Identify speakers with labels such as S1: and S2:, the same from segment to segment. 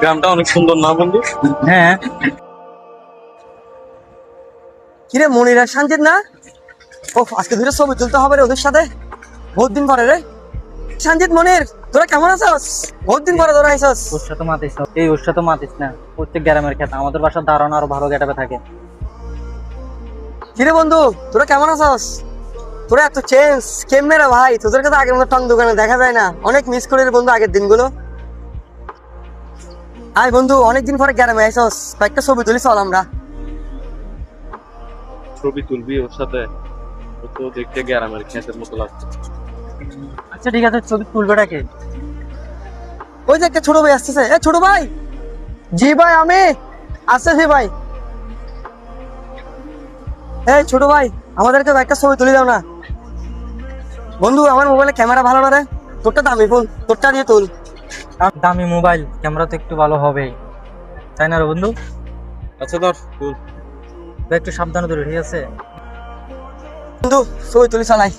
S1: গ্রামটা অনেক সুন্দর না বন্ধু?
S2: হ্যাঁ।
S3: কিরে মনির আর সঞ্জিত না? ও আজকে দুটো ছবি তুলতে হবে রে ওদের সাথে, বহুত দিন পরে রে। সঞ্জিত মনির তোরা কেমন আছস? বহুত দিন পরে তোরা আইছস।
S2: ওর সাথে মাতিস না, ওর সাথে মাতিস না। প্রত্যেক গ্রামের খেতে আমাদের বাসার ধারণা আরো ভালো গেটাপে থাকে।
S3: কিরে বন্ধু তোরা কেমন আছস? তোরা এত চেঞ্জ কেমনে রে ভাই? তোদেরকে তো আগের মতো টং দোকানে দেখা যায় না, অনেক মিস করি রে বন্ধু আগের দিনগুলো। আয় বন্ধু, অনেকদিন পরে গ্রামে আইছস, কয়েকটা ছবি তুলি চল আমরা।
S1: ছবি তুলবি ওর সাথে? ও তো দেখতে গ্রামের ক্ষেতের মতো লাগছে।
S2: আচ্ছা ঠিক আছে, ছবি তুলবেটাকে?
S3: ওই যে একটা ছোট ভাই আসতেছে। এ ছোট ভাই। জি ভাই আমি আসতেছি ভাই। এই ছোট ভাই, আমাদেরকে একটা ছবি তুলে দাও না। বন্ধু আমার মোবাইলে ক্যামেরা ভালো না রে, তোরটা দামি ফোন, তোরটা দিয়ে তুল।
S2: দামি মোবাইল, ক্যামেরা তো একটু ভালো হবে, তাই না রে বন্ধু?
S1: আচ্ছা ধর তুল।
S2: একটু সাবধানে ধরে, ঠিক আছে?
S3: বন্ধু ছবি তুলি চালাই।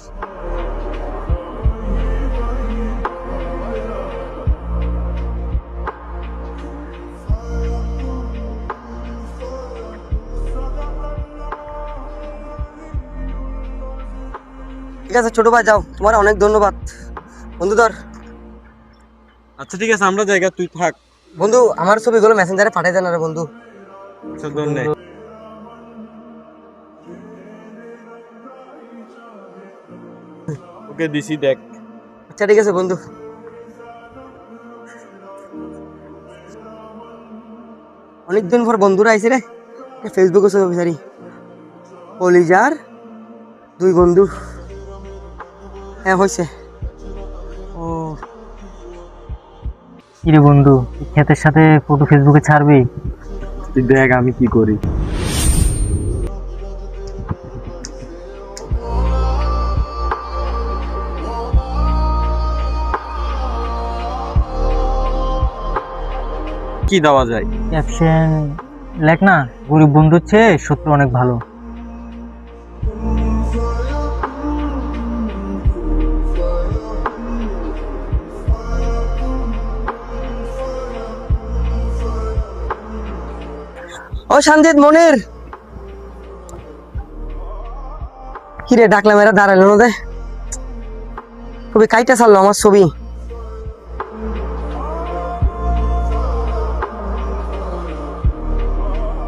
S3: ঠিক আছে ছোট ভাই যাও, তোমার অনেক ধন্যবাদ। বন্ধু ধর।
S1: আচ্ছা ঠিক আছে, আমরা জায়গা তুই থাক।
S3: বন্ধু আমার ছবিগুলো মেসেঞ্জারে পাঠিয়ে দেন রে বন্ধু।
S1: আচ্ছা ধন্যবাদ। ওকে দিছি দেখ।
S3: আচ্ছা ঠিক আছে বন্ধু। অনেকদিন পর বন্ধুরা আইছে রে, ফেসবুকে ছবি বিচারি। কলিজার দুই বন্ধু। হ্যাঁ হয়েছে। ও
S2: কিরে বন্ধু, ক্ষেতের সাথে ফটো ফেসবুকে ছাড়বি?
S1: তুই দেখ আমি কি করি। কি দেওয়া যায়?
S2: ক্যাপশন লেখ না, গরিব বন্ধুর চেয়ে শত্রু অনেক ভালো।
S3: ও সঞ্জিত মনির, কিরে ডাকলাম এরা দাঁড়ালো না দে। খুবই কাইটা ছাড়লো আমার ছবি।